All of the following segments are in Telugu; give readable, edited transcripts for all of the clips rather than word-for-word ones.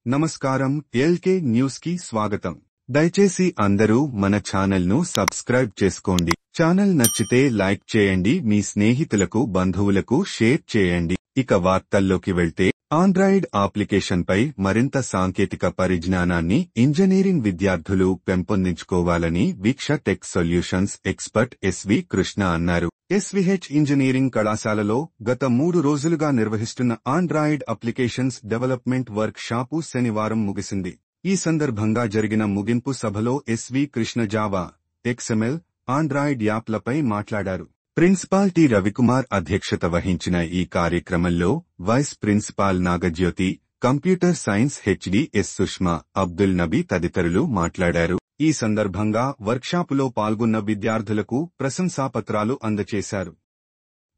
నమస్కారం. ఎల్కే న్యూస్ కి స్వాగతం. దయచేసి అందరూ మన ఛానల్ ను సబ్స్క్రైబ్ చేసుకోండి. ఛానల్ నచ్చితే లైక్ చేయండి, మీ స్నేహితులకు బంధువులకు షేర్ చేయండి. ఇక వార్తల్లోకి వెళ్తే, ఆండ్రాయిడ్ అప్లికేషన్ పై మరింత సాంకేతిక పరిజ్ఞానాన్ని ఇంజనీరింగ్ విద్యార్థులు పెంపొందించుకోవాలని Veeksha tech solutions expert SV Krishna అన్నారు. ఎస్విహెచ్ ఇంజనీరింగ్ కళాశాలలో గత 3 రోజులుగా నిర్వహిస్తున్న Android applications development workshop శనివారం ముగిసింది. ఈ సందర్భంగా జరిగిన ముగింపు సభలో SV Krishna Java, XML, Android యాప్లపై మాట్లాడారు. ప్రిన్సిపాల్ టి రవికుమార్ అధ్యక్షత వహించిన ఈ కార్యక్రమంలో vice principal Nagajyothi, computer science HOD S Sushma, Abdul Nabi తదితరులు మాట్లాడారు. ఈ సందర్భంగా వర్క్షాపులో పాల్గొన్న విద్యార్థులకు ప్రశంసాపత్రాలు అందజేశారు.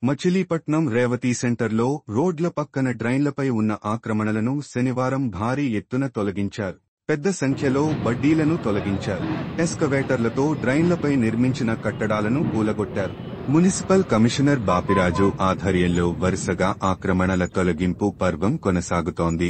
మచిలీపట్నం రేవతి సెంటర్లో రోడ్ల పక్కన డ్రైన్లపై ఉన్న ఆక్రమణలను శనివారం భారీ ఎత్తున తొలగించారు. పెద్ద సంఖ్యలో బడ్డీలను తొలగించారు. ఎస్కవేటర్లతో డ్రైన్లపై నిర్మించిన కట్టడాలను కూలగొట్టారు. మున్సిపల్ కమిషనర్ బాపిరాజు ఆధ్వర్యంలో వరుసగా ఆక్రమణల తొలగింపు పర్వం కొనసాగుతోంది.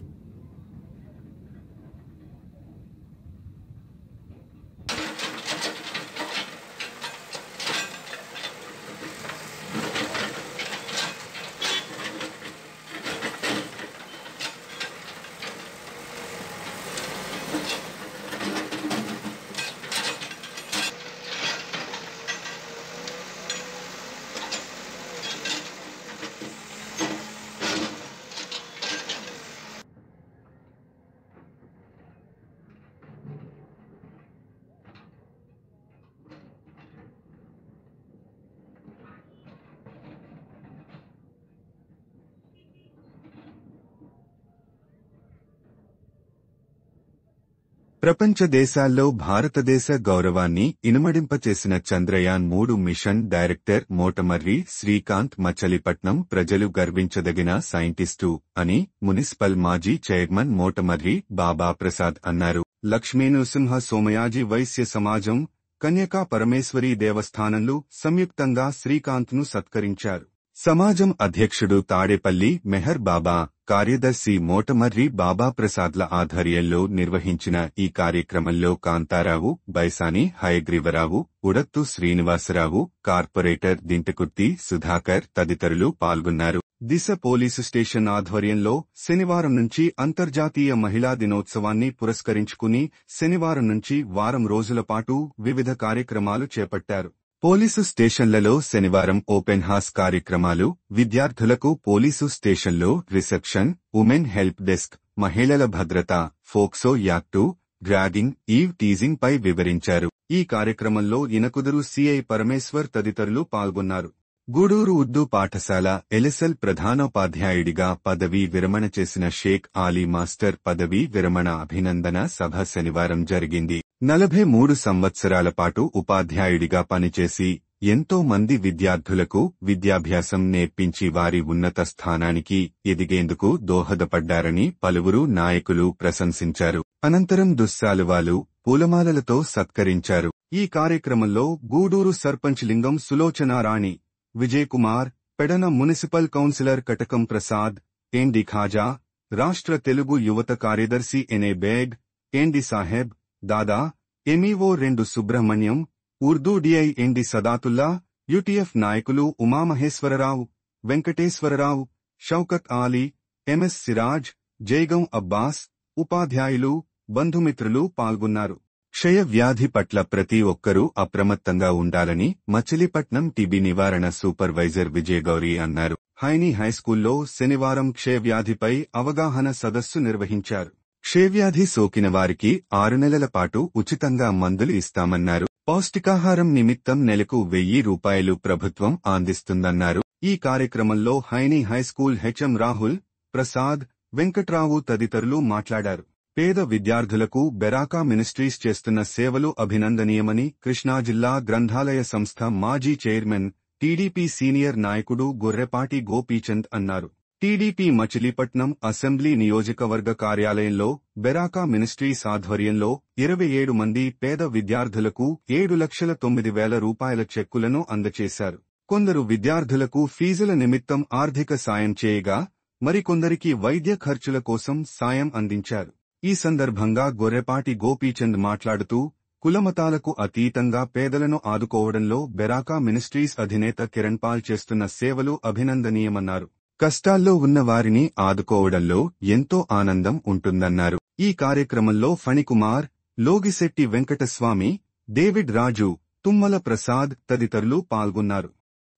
ప్రపంచ దేశాల్లో భారతదేశ గౌరవాన్ని ఇనుమడింపచేసిన చంద్రయాన్-3 మిషన్ డైరెక్టర్ మోటమర్రి శ్రీకాంత్ మచిలీపట్నం ప్రజలు గర్వించదగిన సైంటిస్టు అని మున్సిపల్ మాజీ చైర్మన్ మోటమర్రి బాబా ప్రసాద్ అన్నారు. లక్ష్మీనృసింహ సోమయాజి వైశ్య సమాజం, కన్యకా పరమేశ్వరీ దేవస్థానంలు సంయుక్తంగా శ్రీకాంత్ను సత్కరించారు. సమాజం అధ్యక్షుడు తాడేపల్లి మెహర్ బాబా, కార్యదర్శి మోటమర్రి బాబా ప్రసాద్ల ఆధ్వర్యంలో నిర్వహించిన ఈ కార్యక్రమంలో కాంతారావు, బైసాని హయగ్రీవరావు, ఉడత్తు శ్రీనివాసరావు, కార్పొరేటర్ దింటకుర్తి సుధాకర్ తదితరులు పాల్గొన్నారు. దిశ పోలీసు స్టేషన్ ఆధ్వర్యంలో శనివారం నుంచి అంతర్జాతీయ మహిళా దినోత్సవాన్ని పురస్కరించుకుని శనివారం నుంచి వారం రోజుల పాటు వివిధ కార్యక్రమాలు చేపట్టారు. పోలీసు స్టేషన్లలో శనివారం ఓపెన్ హౌస్ కార్యక్రమాలు, విద్యార్థులకు పోలీసు స్టేషన్లో రిసెప్షన్, ఉమెన్ హెల్ప్ డెస్క్, మహిళల భద్రత, POCSO act, dragging, eve teasing పై వివరించారు. ఈ కార్యక్రమంలో ఇనకుదురు సిఐ పరమేశ్వర్ తదితరులు పాల్గొన్నారు. గూడూరు ఉర్దూ పాఠశాల ఎల్ఎస్ఎల్ ప్రధానోపాధ్యాయుడిగా పదవీ విరమణ చేసిన షేక్ ఆలీ మాస్టర్ పదవీ విరమణ అభినందన సభ శనివారం జరిగింది. 43 సంవత్సరాల పాటు ఉపాధ్యాయుడిగా పనిచేసి ఎంతో మంది విద్యార్థులకు విద్యాభ్యాసం నేర్పించి వారి ఉన్నత స్థానానికి ఎదిగేందుకు దోహదపడ్డారని పలువురు నాయకులు ప్రశంసించారు. అనంతరం దుస్సాలువాలు, పూలమాలలతో సత్కరించారు. ఈ కార్యక్రమంలో Guduru sarpanch Lingam Sulochanarani, Vijay Kumar, Pedana municipal councillor Katakam Prasad, ND Khaja, రాష్ట్ర తెలుగు యువత కార్యదర్శి NA Baig, ND Saheb, Dada, MEO 2 Subrahmanyam, Urdu DI ND Sadatullah, UTF నాయకులు ఉమామహేశ్వరరావు, వెంకటేశ్వరరావు, షౌకత్ ఆలీ, ఎంఎస్ సిరాజ్, జైగం అబ్బాస్, ఉపాధ్యాయులు, బంధుమిత్రులు పాల్గొన్నారు. క్షయ వ్యాధి పట్ల ప్రతి ఒక్కరూ అప్రమత్తంగా ఉండాలని మచిలీపట్నం టీబీ నివారణ సూపర్వైజర్ విజయగౌరి అన్నారు. హైనీ హైస్కూల్లో శనివారం క్షయవ్యాధిపై అవగాహన సదస్సు నిర్వహించారు. క్షయవ్యాధి సోకిన వారికి 6 నెలల పాటు ఉచితంగా మందులు ఇస్తామన్నారు. పౌష్టికాహారం నిమిత్తం నెలకు 1000 రూపాయలు ప్రభుత్వం అందిస్తుందన్నారు. ఈ కార్యక్రమంలో high knee high school HM Rahul, Prasad, Venkatrao తదితరులు మాట్లాడారు. పేద విద్యార్థులకు బెరాకా మినిస్ట్రీస్ చేస్తున్న సేవలు అభినందనీయమని కృష్ణా జిల్లా గ్రంథాలయ సంస్థ మాజీ చైర్మన్, టీడీపీ సీనియర్ నాయకుడు గొర్రెపాటి గోపీచంద్ అన్నారు. టీడీపీ మచిలీపట్నం అసెంబ్లీ నియోజకవర్గ కార్యాలయంలో బెరాకా మినిస్ట్రీస్ ఆధ్వర్యంలో 27 మంది పేద విద్యార్థులకు 7,09,000 రూపాయల చెక్కులను అందజేశారు. కొందరు విద్యార్థులకు ఫీజుల నిమిత్తం ఆర్థిక సాయం చేయగా, మరికొందరికి వైద్య ఖర్చుల కోసం సాయం అందించారు. ఈ సందర్భంగా గొర్రెపాటి గోపీచంద్ మాట్లాడుతూ కులమతాలకు అతీతంగా పేదలను ఆదుకోవడంలో బెరాకా మినిస్ట్రీస్ అధినేత కిరణ్పాల్ చేస్తున్న సేవలు అభినందనీయమన్నారు. కష్టాల్లో ఉన్న వారిని ఆదుకోవడంలో ఎంతో ఆనందం ఉంటుందన్నారు. ఈ కార్యక్రమంలో ఫణికుమార్, లోగిశెట్టి వెంకటస్వామి, డేవిడ్ రాజు, తుమ్మల ప్రసాద్ తదితరులు పాల్గొన్నారు.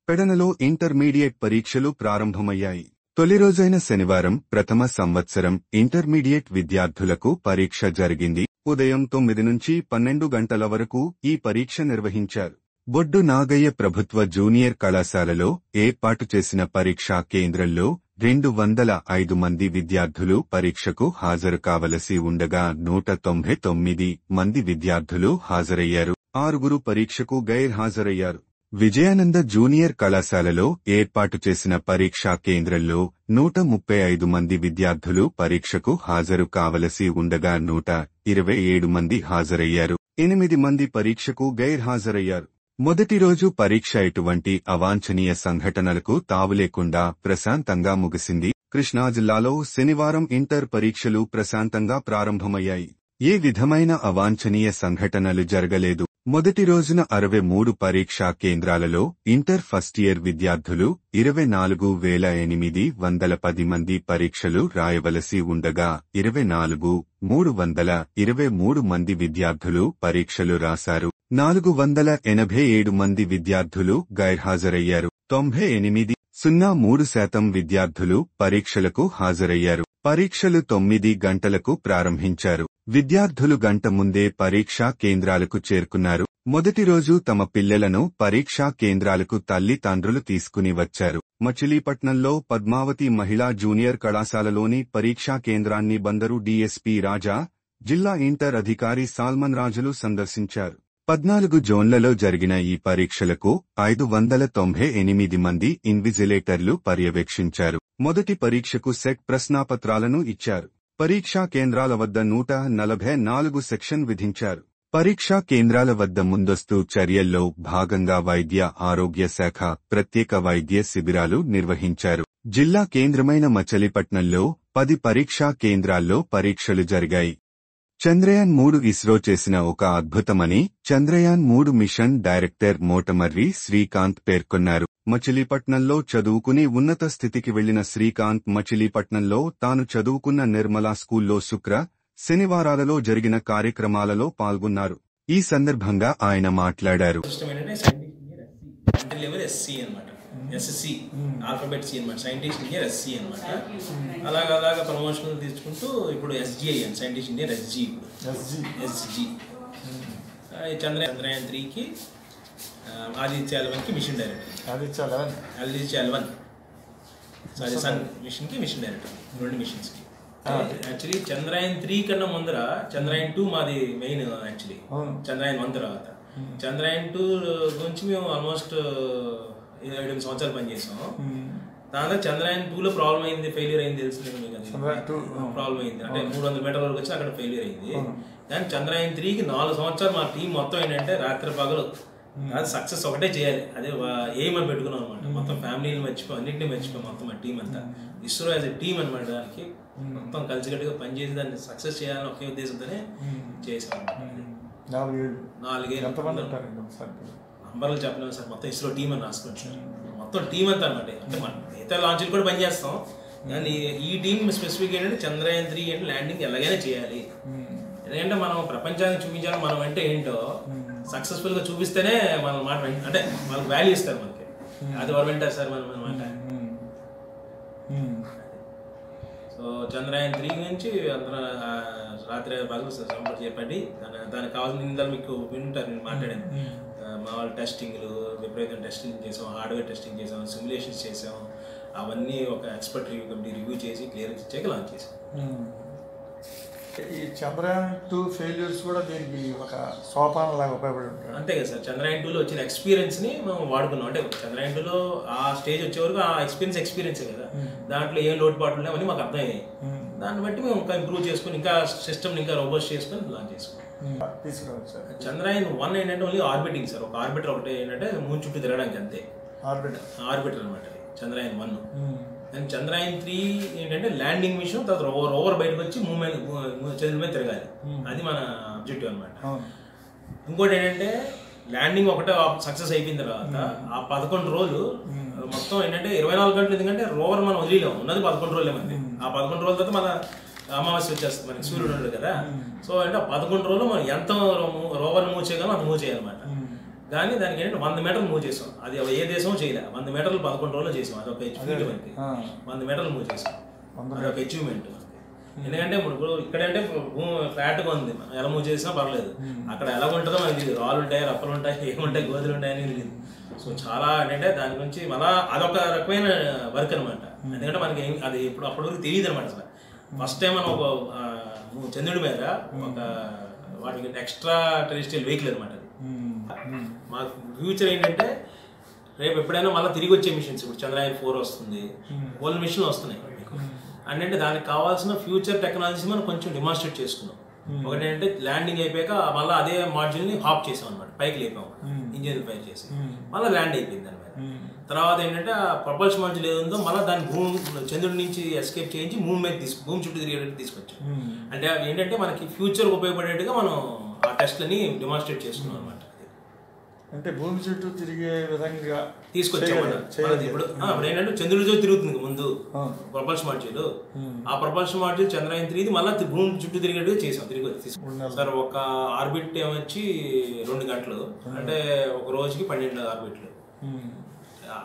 పెడనలో ఇంటర్మీడియట్ పరీక్షలు ప్రారంభమయ్యాయి. తొలి రోజైన శనివారం ప్రథమ సంవత్సరం ఇంటర్మీడియట్ విద్యార్థులకు పరీక్ష జరిగింది. ఉదయం 9 నుంచి 12 గంటల వరకు ఈ పరీక్ష నిర్వహించారు. బొడ్డు నాగయ్య ప్రభుత్వ జూనియర్ కళాశాలలో ఏర్పాటు చేసిన పరీక్షా కేంద్రంలో 205 మంది విద్యార్థులు పరీక్షకు హాజరు కావలసి ఉండగా 199 మంది విద్యార్థులు హాజరయ్యారు. 6 పరీక్షకు గైర్హాజరయ్యారు. విజయానంద జూనియర్ కళాశాలలో ఏర్పాటు చేసిన పరీక్షా కేంద్రంలో 135 మంది విద్యార్థులు పరీక్షకు హాజరు కావలసి ఉండగా 127 మంది హాజరయ్యారు. 8 మంది పరీక్షకు గైర్హాజరయ్యారు. మొదటి రోజు పరీక్ష ఎటువంటి అవాంఛనీయ సంఘటనలకు తావులేకుండా ప్రశాంతంగా ముగిసింది. కృష్ణా జిల్లాలో శనివారం ఇంటర్ పరీక్షలు ప్రశాంతంగా ప్రారంభమయ్యాయి. ఏ విధమైన అవాంఛనీయ సంఘటనలు జరగలేదు. మొదటి రోజున 63 పరీక్షా కేంద్రాలలో ఇంటర్ ఫస్ట్ ఇయర్ విద్యార్థులు 24,810 మంది పరీక్షలు రాయవలసి ఉండగా 24,323 మంది విద్యార్థులు పరీక్షలు రాశారు. 487 మంది విద్యార్థులు గైర్హాజరయ్యారు. 98.03% విద్యార్థులు పరీక్షలకు హాజరయ్యారు. పరీక్షలు 9 గంటలకు ప్రారంభించారు. విద్యార్థులు గంట ముందే పరీక్షా కేంద్రాలకు చేరుకున్నారు. మొదటి రోజు తమ పిల్లలను పరీక్షా కేంద్రాలకు తల్లిదండ్రులు తీసుకుని వచ్చారు. మచిలీపట్నంలో పద్మావతి మహిళా జూనియర్ కళాశాలలోని పరీక్షా కేంద్రాన్ని బందరు డీఎస్పీ రాజా, జిల్లా ఇంటర్ అధికారి సాల్మన్ రాజులు సందర్శించారు. 14 జోన్లలో జరిగిన ఈ పరీక్షలకు 598 మంది ఇన్విజిలేటర్లు పర్యవేక్షించారు. మొదటి పరీక్షకు సెట్ ప్రశ్నాపత్రాలను ఇచ్చారు. పరీక్షా కేంద్రాల వద్ద 144 సెక్షన్ విధించారు. పరీక్షా కేంద్రాల వద్ద ముందస్తు చర్యల్లో భాగంగా వైద్య ఆరోగ్య శాఖ ప్రత్యేక వైద్య శిబిరాలు నిర్వహించారు. జిల్లా కేంద్రమైన మచిలీపట్నంలో 10 పరీక్షా కేంద్రాల్లో పరీక్షలు జరిగాయి. చంద్రయాన్-3 ఇస్రో చేసిన ఒక అద్భుతమని చంద్రయాన్-3 మిషన్ డైరెక్టర్ మోటమర్రి శ్రీకాంత్ పేర్కొన్నారు. మచిలీపట్నంలో చదువుకుని ఉన్నత స్థితికి వెళ్లిన శ్రీకాంత్ మచిలీపట్నంలో తాను చదువుకున్న నిర్మలా స్కూల్లో శుక్ర, శనివారాలలో జరిగిన కార్యక్రమాలలో పాల్గొన్నారు. ఈ సందర్భంగా ఆయన మాట్లాడారు. ఎస్ఎస్సి ఆల్ఫాబెట్ సి అనమాట, సైంటిస్ట్ ఇంజనీర్ ఎస్సి అనమాట. అలాగా ప్రమోషన్లు తీసుకుంటూ ఇప్పుడు ఎస్జి అయ్యాను, సైంటిస్ట్ ఇంజనీర్ ఎస్జి. ఇప్పుడు ఎస్జి చంద్రయాన్ 3కి ఆదిత్య 11కి mission director. Aditya 11 sorry sun మిషన్కి మిషన్ డైరెక్టర్, 2 మిషన్స్కి. యాక్చువల్లీ చంద్రయాన్ 3 కన్నా ముందర చంద్రయాన్ 2 మాది మెయిన్. యాక్చువల్లీ చంద్రయాన్ 1 తర్వాత చంద్రయాన్ 2 గురించి మేము ఆల్మోస్ట్ 7 సంవత్సరాలు పనిచేసాం. దాంతో చంద్రయాన్ 2లో ప్రాబ్లం అయింది, ఫెయిల్యూర్ అయింది తెలిసింది మీకు. ప్రాబ్లం అయింది అంటే 300 మీటర్ల వరకు వచ్చి అక్కడ ఫెయిల్యూర్ అయింది. కానీ చంద్రయాన్ 3కి 4 సంవత్సరాలు మా టీం మొత్తం ఏంటంటే రాత్రి పగలు అది సక్సెస్ ఒకటే చేయాలి, అదే ఎయిమ్ అని పెట్టుకున్నాం అనమాట. మొత్తం ఫ్యామిలీని మర్చిపోయి అన్నింటినీ మర్చిపోయి మొత్తం మా టీం అంతా ఇస్రో యాజ్ ఎ టీం అనమాట. దానికి మొత్తం కలిసికట్టుగా పనిచేసి దాన్ని సక్సెస్ చేయాలని ఒకే ఉద్దేశంతోనే చేసాం. 4 ఏళ్ళు నంబర్లు చెప్పలేము సార్. మొత్తం ఇస్రో టీం అని రాసుకోండి సార్. మొత్తం టీం అంతా అనమాట. అంటే మన మిగతా లాంచ్లు కూడా పనిచేస్తాం, కానీ ఈ టీం స్పెసిఫిక్ ఏంటంటే చంద్రయాన్ 3 అంటే ల్యాండింగ్ ఎలాగైనా చేయాలి. ఎందుకంటే మనం ప్రపంచానికి చూపించాలి మనం అంటే ఏంటో సక్సెస్ఫుల్గా చూపిస్తేనే మన మాట అంటే వాళ్ళకి వాల్యూ ఇస్తారు మనకి. అది ఎవరు వింటారు సార్ మన మాట. సో చంద్రయాన్ 3 గురించి అందరూ రాత్రి పగలు సంపర్క చేపట్టి దానికి కావాల్సిన నిందాలు మీకు వింటారు. నేను మాట్లాడాను. మా వాళ్ళు టెస్టింగ్లు విపరీతం టెస్టింగ్ చేసాం, హార్డ్వేర్ టెస్టింగ్ చేసాం, సిమ్యులేషన్స్ చేసాం. అవన్నీ ఒక ఎక్స్పర్ట్ రివ్యూ కమిటీ రివ్యూ చేసి క్లియరెన్స్ ఇచ్చాక లాంచ్ చేసాం. ఈ చంద్రయాన్ 2 ఫెయిల్యూర్స్ కూడా దీనికి ఒక సోపానం లాగా ఉపయోగపడి ఉంటాయి. అంతే కదా సార్. చంద్రయాన్ 2లో వచ్చిన ఎక్స్పీరియన్స్ని మనం వాడుకున్నాం. అంటే చంద్రయాన్ 2లో ఆ స్టేజ్ వచ్చే వరకు ఆ ఎక్స్పీరియన్సే కదా. దాంట్లో ఏం లోటుపాట్లు ఉన్నాయో అవన్నీ మాకు అర్థమయ్యాయి. దాన్ని బట్టి మేము ఇంకా ఇంప్రూవ్ చేసుకుని ఇంకా సిస్టమ్ని ఇంకా రోబస్ట్ చేసుకుని లాంచ్ చేసుకున్నాం. చంద్రయాన్ 1 ఏంటంటే ఓన్లీ ఆర్బిటింగ్ సార్. ఒక ఆర్బిటర్ ఒకటే ఏంటంటే మూన్ చుట్టూ తిరగడానికి అంతే. ఆర్బిటర్ అనమాట చంద్రయాన్ 1. అండ్ చంద్రయాన్ 3 ఏంటంటే ల్యాండింగ్ మిషన్, తర్వాత రోవర్ బయటకు వచ్చి మూవ్మెంట్ చంద్రుడి మీద తిరగాలి. అది మన ఆబ్జెక్టివ్ అనమాట. ఇంకోటి ఏంటంటే ల్యాండింగ్ ఒకటే సక్సెస్ అయిపోయిన తర్వాత ఆ 11 రోజులు మొత్తం ఏంటంటే 24 గంటలు, ఎందుకంటే రోవర్ మనం వదిలేము, ఉన్నది 11 రోజులే మనకి. ఆ 11 రోజుల తర్వాత మన అమావాస్య వచ్చేస్తుంది, మనకి సూర్యుడు ఉండదు కదా. సో అంటే 11 రోజులు మనం ఎంత రోవర్ మూవ్ చేయగలం అంత మూవ్ చేయాలన్నమాట. కానీ దానికి ఏంటంటే 100 మీటర్లు మూవ్ చేసాం. అది ఏ దేశం చేయలే. 100 మీటర్లు 11 రోజులు చేసాం. అదొక అచీవ్మెంట్ మనకి. 100 మీటర్లు మూవ్ చేసాం, అదొక అచీవ్మెంట్ మనకి. ఎందుకంటే ఇప్పుడు ఇక్కడంటే ఫ్లాట్గా ఉంది, మనం ఎలా మూవ్ చేసినా పర్లేదు. అక్కడ ఎలా ఉంటుందో మనకి తెలియదు. రాళ్ళు ఉంటాయి, రప్పలు ఉంటాయి, ఏముంటాయి, గోధులు ఉంటాయని తెలియదు. సో చాలా ఏంటంటే దాని గురించి మళ్ళీ అదొక రకమైన వర్క్ అనమాట. ఎందుకంటే మనకి అది ఇప్పుడు అప్పటి వరకు తెలియదు అనమాట. అసలు ఫస్ట్ టైం మనం ఒక చంద్రుడి మీద ఒక వాటికి ఎక్స్ట్రా టెరిస్ట్రియల్ వెహికల్ అనమాట. మా ఫ్యూచర్ ఏంటంటే రేపు ఎప్పుడైనా మళ్ళీ తిరిగి వచ్చే మిషన్స్, ఇప్పుడు చంద్రయాన్ 4 వస్తుంది, ఓల్డ్ మిషన్లు వస్తున్నాయి. అంటే దానికి కావాల్సిన ఫ్యూచర్ టెక్నాలజీస్ మనం కొంచెం డిమాన్స్ట్రేట్ చేసుకున్నాం. ఒకటి ఏంటంటే ల్యాండింగ్ అయిపోయాక మళ్ళీ అదే మాడ్యూల్ని హాప్ చేసాం అనమాట, పైకి లేపాము, ఇంజిన్ ఫైర్ చేసి మళ్ళీ ల్యాండ్ అయిపోయింది దాని మీద. తర్వాత ఏంటంటే ఆ ప్రపల్షన్ మాడ్యూల్ ఏదో మళ్ళీ దాన్ని చంద్రుడి నుంచి ఎస్కేప్ చేయించి భూమి చుట్టూ తిరిగేటట్టు తీసుకొచ్చాం. అంటే అవి ఏంటంటే మనకి ఫ్యూచర్కి ఉపయోగపడేట్టుగా మనం ఆ టెస్ట్లని డిమాన్స్ట్రేట్ చేసుకున్నాం అనమాట. అంటే భూమి చుట్టూ తిరిగే విధంగా తీసుకొచ్చాం. ఇప్పుడు ఏంటంటే చంద్రుడి చుట్టూ తిరుగుతుంది ముందు ప్రపల్షన్ మాడ్యూల్. ఆ ప్రపల్షన్ మాడ్యూల్ చంద్రయాన్ 3 మళ్ళీ భూమి చుట్టూ తిరిగేట్టుగా చేసాం. తిరిగి సార్ ఒక ఆర్బిట్ ఏమొచ్చి 2 గంటలు, అంటే ఒక రోజుకి 12 ఆర్బిట్లు.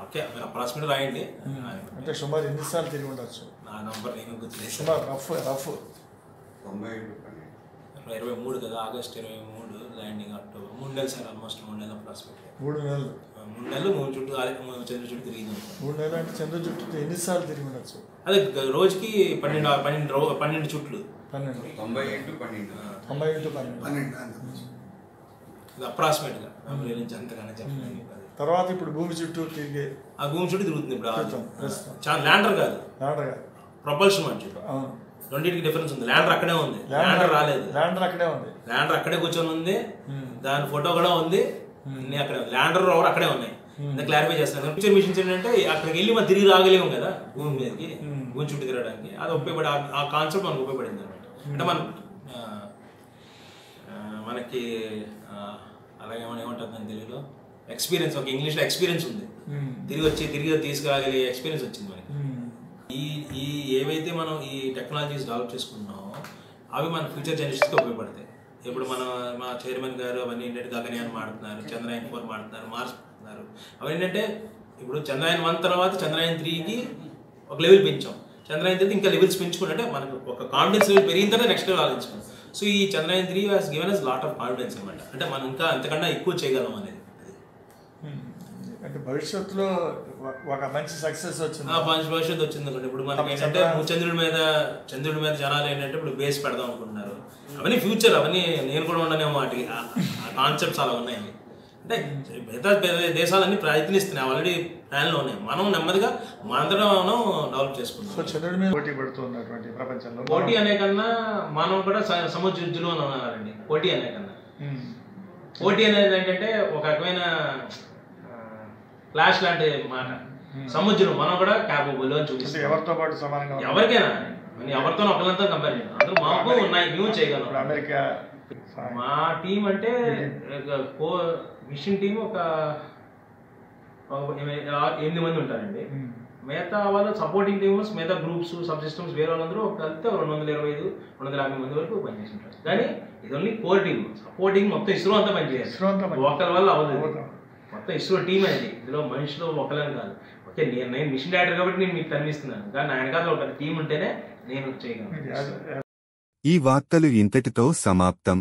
ఓకే, మీరు అప్రాక్సిమేట్ రాయండి. అంటే సుమారు ఎన్నిసార్లు తిరిగి ఉండొచ్చు? నా నంబర్ నేను గుర్తులేదు. సుమారు రఫ్ 23 కదా, ఆగస్ట్ 23 ల్యాండింగ్, అక్టోబర్ 3 నెలలు సార్. ఆల్మోస్ట్ 3 నెలలు అప్రాక్సిమేట్. 3 నెలలు 3 నెలలు మూడు చుట్టూ చంద్రుడి చుట్టూ తిరిగి. 3 నెలలు అంటే చంద్రుడి చుట్టూ ఎన్నిసార్లు తిరిగి ఉండొచ్చు? అదే రోజుకి 12 చుట్లు. 90 అప్రాక్సిమేట్ గా నుంచి అంతగానే చెప్పండి. తర్వాత ఇప్పుడు భూమి చుట్టూ తిరిగే, ఆ భూమి చుట్టూ తిరుగుతుంది ఇప్పుడు. చాలా ల్యాండర్ కాదు, ప్రపల్షన్ మాడ్యూల్. రెండింటికి డిఫరెన్స్ ఉంది. ల్యాండర్ అక్కడే ఉంది, ల్యాండర్ రాలేదు. ల్యాండర్ అక్కడే ఉంది, ల్యాండర్ అక్కడే కూర్చొని ఉంది, దాని ఫోటో కూడా ఉంది, అన్ని అక్కడే ఉంది. ల్యాండర్ రోవర్ అక్కడే ఉన్నాయి. క్లారిఫై చేస్తాను. ఫ్యూచర్ మిషన్స్ ఏంటంటే అక్కడికి వెళ్ళి మనం తిరిగి రాగలేము కదా భూమి మీదకి, భూమి చుట్టూ తిరగడానికి. అది ఉపయోగపడి ఆ కాన్సెప్ట్ మనకు ఉపయోగపడింది అనమాట. అంటే మనకి అలాగే ఏమంటుంది అని తెలుగులో ఎక్స్పీరియన్స్, ఒక ఇంగ్లీష్లో ఎక్స్పీరియన్స్ ఉంది. తిరిగి తీసుకురాగలిగే ఎక్స్పీరియన్స్ వచ్చింది మనకి. ఈ ఏవైతే మనం ఈ టెక్నాలజీస్ డెవలప్ చేసుకుంటున్నామో అవి మన ఫ్యూచర్ జనరేషన్స్కి ఉపయోగపడతాయి. ఇప్పుడు మా చైర్మన్ గారు అవన్నీ ఏంటంటే గగనయాన్ మాడుతున్నారు, చంద్రయాన్ 4 మాడుతున్నారు, మార్స్ మాడుతున్నారు. అవి ఏంటంటే ఇప్పుడు చంద్రయాన్ 1 తర్వాత చంద్రయాన్ 3కి ఒక లెవెల్ పెంచాం. చంద్రయాన్ 3 ఇంకా లెవెల్స్ పెంచుకుంటే మనకు ఒక కాన్ఫిడెన్స్ లెవెల్ పెరిగిన తర్వాత నెక్స్ట్ లెవెల్ ఆలోచించాం. సో ఈ Chandrayaan 3 has given us lot of confidence అనమాట. అంటే మనం ఇంకా అంతకన్నా ఎక్కువ చేయగలం అనేది. అంటే భవిష్యత్తులో ఒక మంచి సక్సెస్ వచ్చింది, భవిష్యత్తు వచ్చింది అనుకోండి. ఇప్పుడు మనకి ఏంటంటే చంద్రుడి మీద జనాలు ఏంటంటే ఇప్పుడు బేస్ పెడదాం అనుకుంటున్నారు. అవన్నీ ఫ్యూచర్, అవన్నీ నేను కూడా ఉండనేమో. వాటికి ఆ కాన్సెప్ట్స్ అలా ఉన్నాయి. అంటే మిగతా దేశాలన్నీ ప్రయత్నిస్తున్నాయి, ఆల్రెడీ ప్లాన్లో ఉన్నాయి. మనం నెమ్మదిగా మనందరం డెవలప్ చేసుకుంటాం. సో చంద్రుడి మీద పోటీ పడుతున్నటువంటి ప్రపంచంలో పోటీ అనే కన్నా మనం కూడా సముద్రులో ఉన్నారండి. పోటీ అనే కన్నా పోటీ అనేది ఏంటంటే ఒక రకమైన ఫ్లాష్ లాంటి మాట. సముద్రం మనం కూడా క్యాపబుల్ అని చూపిస్తాం. ఎవరితో పాటు సమానంగా, ఎవరికైనా ఎవరితో ఒకళ్ళతో కంపేర్ చేయడం. అందరూ మాకు ఉన్నాయి, మేము చేయగలం. అమెరికా మా టీం అంటే మిషన్ టీం ఒక 8 మంది ఉంటారండి. మిగతా వాళ్ళు సపోర్టింగ్ టీమ్స్, మిగతా గ్రూప్స్, సబ్ సిస్టమ్స్ వేరే వాళ్ళందరూ కలిపితే 225-250 మంది వరకు పనిచేసి ఉంటారు. కానీ ఇది ఓన్లీ కోర్ టీమ్. సపోర్టింగ్ మొత్తం ఇస్రో అంతా పనిచేయాలి, ఒకరి వల్ల అవ్వదు. మొత్తం ఇస్రో టీమ్ అనేది. ఇందులో మనుషులు ఒకళ్ళని కాదు. ఓకే, నేను మిషన్ డైరెక్టర్ కాబట్టి నేను మీకు కనిపిస్తున్నాను, కానీ నా వెనకాల ఒక టీం ఉంటేనే నేను చేయగలను. ఈ వార్తలు ఇంతటితో సమాప్తం.